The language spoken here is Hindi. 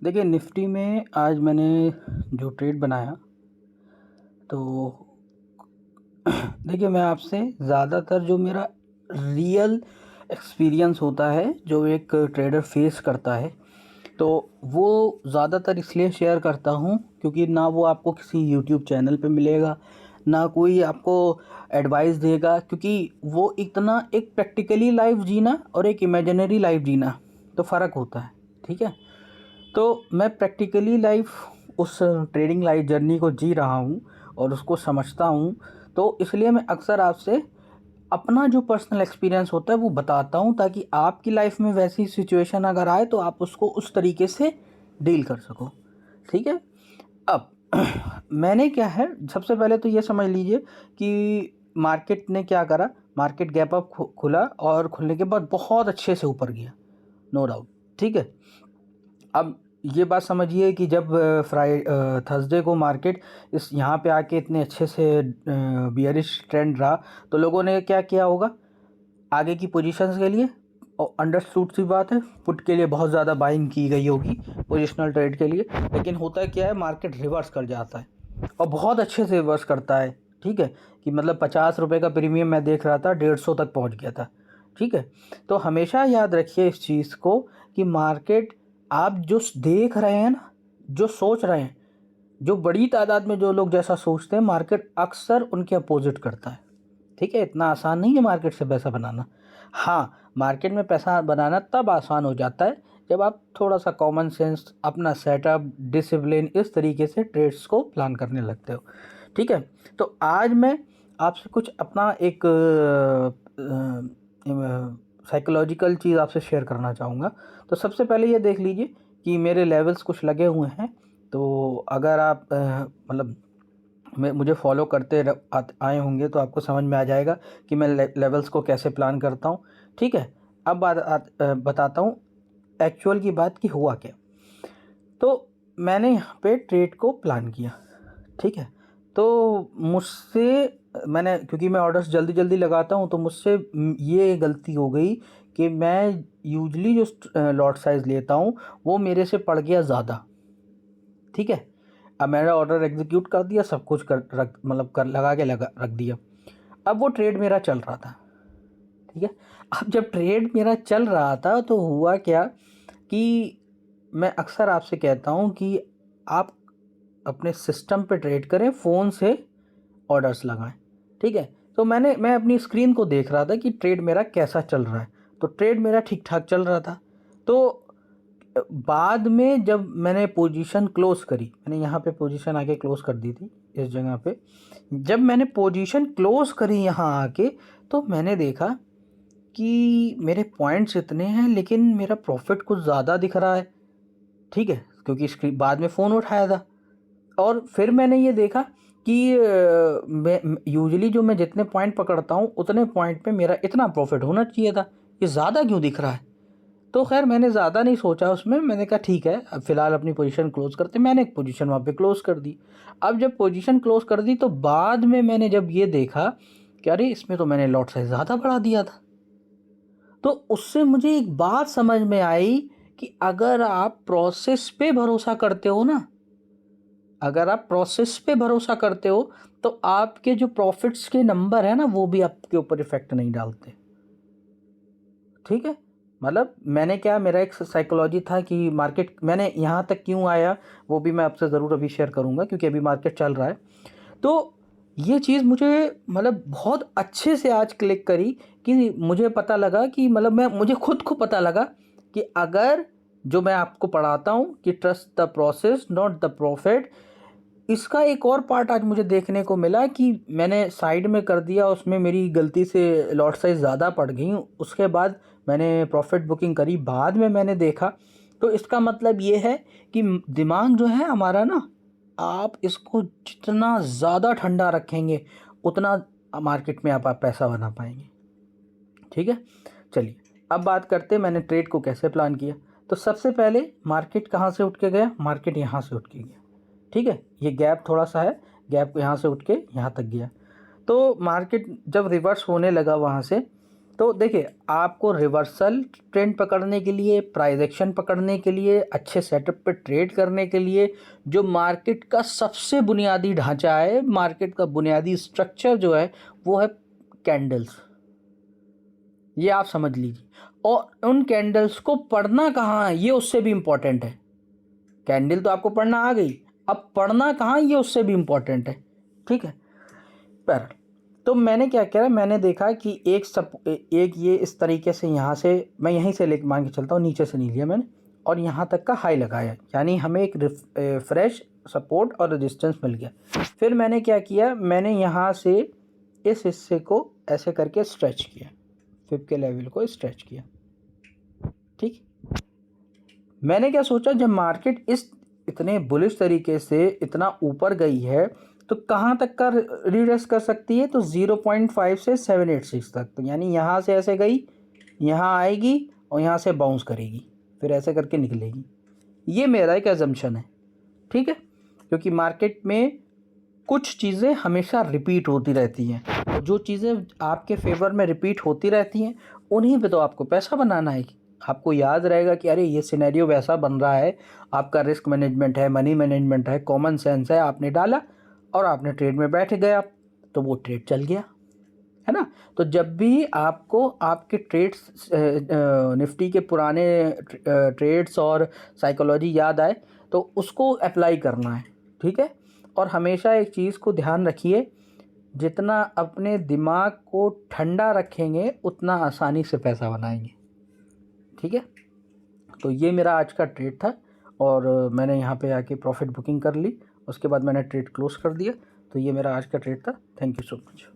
देखिए निफ्टी में आज मैंने जो ट्रेड बनाया तो देखिए मैं आपसे ज़्यादातर जो मेरा रियल एक्सपीरियंस होता है जो एक ट्रेडर फेस करता है तो वो ज़्यादातर इसलिए शेयर करता हूँ क्योंकि ना वो आपको किसी यूट्यूब चैनल पे मिलेगा, ना कोई आपको एडवाइस देगा, क्योंकि वो इतना एक प्रैक्टिकली लाइफ जीना और एक इमेजिनरी लाइफ जीना तो फ़र्क होता है। ठीक है, तो मैं प्रैक्टिकली लाइफ उस ट्रेडिंग लाइफ जर्नी को जी रहा हूँ और उसको समझता हूँ, तो इसलिए मैं अक्सर आपसे अपना जो पर्सनल एक्सपीरियंस होता है वो बताता हूँ ताकि आपकी लाइफ में वैसी सिचुएशन अगर आए तो आप उसको उस तरीके से डील कर सको। ठीक है, अब मैंने क्या है, सबसे पहले तो ये समझ लीजिए कि मार्केट ने क्या करा। मार्केट गैप अप खुला और खुलने के बाद बहुत अच्छे से ऊपर गया, नो डाउट। ठीक है, अब ये बात समझिए कि जब थर्सडे को मार्केट इस यहाँ पे आके इतने अच्छे से बियरिश ट्रेंड रहा तो लोगों ने क्या किया होगा आगे की पोजीशंस के लिए, और अंडरस्टूड सी बात है, पुट के लिए बहुत ज़्यादा बाइंग की गई होगी पोजिशनल ट्रेड के लिए। लेकिन होता क्या है, मार्केट रिवर्स कर जाता है और बहुत अच्छे से रिवर्स करता है। ठीक है, कि मतलब 50 रुपये का प्रीमियम मैं देख रहा था 150 तक पहुंच गया था। ठीक है, तो हमेशा याद रखिए इस चीज़ को कि मार्केट आप जो देख रहे हैं ना, जो सोच रहे हैं, जो बड़ी तादाद में जो लोग जैसा सोचते हैं, मार्केट अक्सर उनके अपोजिट करता है। ठीक है, इतना आसान नहीं है मार्केट से पैसा बनाना। हाँ, मार्केट में पैसा बनाना तब आसान हो जाता है जब आप थोड़ा सा कॉमन सेंस, अपना सेटअप, डिसिप्लिन, इस तरीके से ट्रेड्स को प्लान करने लगते हो। ठीक है, तो आज मैं आपसे कुछ अपना एक साइकोलॉजिकल चीज़ आपसे शेयर करना चाहूँगा। तो सबसे पहले ये देख लीजिए कि मेरे लेवल्स कुछ लगे हुए हैं। तो अगर आप मतलब मुझे फॉलो करते आए होंगे तो आपको समझ में आ जाएगा कि मैं लेवल्स को कैसे प्लान करता हूँ। ठीक है, अब बताता हूँ एक्चुअल की बात कि हुआ क्या। तो मैंने यहाँ पे ट्रेड को प्लान किया। ठीक है, तो मुझसे मैंने, क्योंकि मैं ऑर्डर्स जल्दी जल्दी लगाता हूँ, तो मुझसे ये गलती हो गई कि मैं यूजली जो लॉट साइज़ लेता हूँ वो मेरे से पड़ गया ज़्यादा। ठीक है, अब मेरा ऑर्डर एग्जीक्यूट कर दिया, सब कुछ कर रख मतलब कर लगा के लगा रख दिया। अब वो ट्रेड मेरा चल रहा था। ठीक है, अब जब ट्रेड मेरा चल रहा था तो हुआ क्या कि मैं अक्सर आपसे कहता हूँ कि आप अपने सिस्टम पे ट्रेड करें, फ़ोन से ऑर्डर्स लगाएं। ठीक है, तो मैं अपनी स्क्रीन को देख रहा था कि ट्रेड मेरा कैसा चल रहा है। तो ट्रेड मेरा ठीक ठाक चल रहा था। तो बाद में जब मैंने पोजीशन क्लोज करी, मैंने यहाँ पे पोजीशन आके क्लोज कर दी थी इस जगह पे। जब मैंने पोजीशन क्लोज करी यहाँ आके तो मैंने देखा कि मेरे पॉइंट्स इतने हैं लेकिन मेरा प्रॉफिट कुछ ज़्यादा दिख रहा है। ठीक है, क्योंकि स्क्रीन बाद में फ़ोन उठाया था और फिर मैंने ये देखा कि मैं यूजुअली जो मैं जितने पॉइंट पकड़ता हूँ उतने पॉइंट पे मेरा इतना प्रॉफिट होना चाहिए था, ये ज़्यादा क्यों दिख रहा है। तो खैर मैंने ज़्यादा नहीं सोचा उसमें, मैंने कहा ठीक है अब फ़िलहाल अपनी पोजीशन क्लोज करते, मैंने एक पोजीशन वहाँ पे क्लोज कर दी। अब जब पोजीशन क्लोज कर दी तो बाद में मैंने जब ये देखा कि अरे इसमें तो मैंने लॉट साइज ज़्यादा बढ़ा दिया था। तो उससे मुझे एक बात समझ में आई कि अगर आप प्रोसेस पे भरोसा करते हो ना, अगर आप प्रोसेस पे भरोसा करते हो तो आपके जो प्रॉफिट्स के नंबर है ना वो भी आपके ऊपर इफेक्ट नहीं डालते। ठीक है, मतलब मैंने क्या, मेरा एक साइकोलॉजी था कि मार्केट, मैंने यहाँ तक क्यों आया वो भी मैं आपसे ज़रूर अभी शेयर करूँगा क्योंकि अभी मार्केट चल रहा है। तो ये चीज़ मुझे मतलब बहुत अच्छे से आज क्लिक करी कि मुझे पता लगा कि मतलब मुझे खुद को पता लगा कि अगर जो मैं आपको पढ़ाता हूँ कि trust the process not the profit, इसका एक और पार्ट आज मुझे देखने को मिला कि मैंने साइड में कर दिया, उसमें मेरी गलती से लॉट साइज़ ज़्यादा पड़ गई। उसके बाद मैंने प्रॉफिट बुकिंग करी, बाद में मैंने देखा। तो इसका मतलब ये है कि दिमाग जो है हमारा ना, आप इसको जितना ज़्यादा ठंडा रखेंगे उतना मार्केट में आप पैसा बना पाएंगे। ठीक है, चलिए अब बात करते हैं मैंने ट्रेड को कैसे प्लान किया। तो सबसे पहले मार्केट कहाँ से उठ के गया, मार्केट यहाँ से उठ के गया। ठीक है, ये गैप थोड़ा सा है, गैप को यहाँ से उठ के यहाँ तक गया। तो मार्केट जब रिवर्स होने लगा वहाँ से तो देखिए, आपको रिवर्सल ट्रेंड पकड़ने के लिए, प्राइस एक्शन पकड़ने के लिए, अच्छे सेटअप पे ट्रेड करने के लिए जो मार्केट का सबसे बुनियादी ढांचा है, मार्केट का बुनियादी स्ट्रक्चर जो है वो है कैंडल्स। ये आप समझ लीजिए। और उन कैंडल्स को पढ़ना कहाँ है ये उससे भी इम्पोर्टेंट है। कैंडल तो आपको पढ़ना आ गई, अब पढ़ना कहाँ ये उससे भी इम्पोर्टेंट है। ठीक है। पर तो मैंने क्या किया, मैंने देखा कि एक ये इस तरीके से यहाँ से मैं यहीं से ले मान के चलता हूँ, नीचे से नहीं लिया मैंने, और यहाँ तक का हाई लगाया, यानी हमें एक फ्रेश सपोर्ट और रेजिस्टेंस मिल गया। फिर मैंने क्या किया, मैंने यहाँ से इस हिस्से को ऐसे करके स्ट्रेच किया, फिब के लेवल को स्ट्रेच किया। ठीक। मैंने क्या सोचा, जब मार्केट इस इतने बुलिश तरीके से इतना ऊपर गई है तो कहाँ तक का रिट्रेस कर सकती है, तो 0.5 से 786 तक। तो यानी यहाँ से ऐसे गई, यहाँ आएगी और यहाँ से बाउंस करेगी, फिर ऐसे करके निकलेगी। ये मेरा एक अजम्पशन है। ठीक है, क्योंकि मार्केट में कुछ चीज़ें हमेशा रिपीट होती रहती हैं, और जो चीज़ें आपके फेवर में रिपीट होती रहती हैं उन्हीं पे तो आपको पैसा बनाना है। आपको याद रहेगा कि अरे ये सिनेरियो वैसा बन रहा है, आपका रिस्क मैनेजमेंट है, मनी मैनेजमेंट है, कॉमन सेंस है, आपने डाला और आपने ट्रेड में बैठ गए आप, तो वो ट्रेड चल गया, है ना। तो जब भी आपको आपके ट्रेड्स निफ्टी के पुराने ट्रेड्स और साइकोलॉजी याद आए तो उसको अप्लाई करना है। ठीक है। और हमेशा एक चीज़ को ध्यान रखिए, जितना अपने दिमाग को ठंडा रखेंगे उतना आसानी से पैसा बनाएंगे। ठीक है। तो ये मेरा आज का ट्रेड था, और मैंने यहाँ पे आके प्रॉफिट बुकिंग कर ली, उसके बाद मैंने ट्रेड क्लोज कर दिया। तो ये मेरा आज का ट्रेड था। Thank you so much.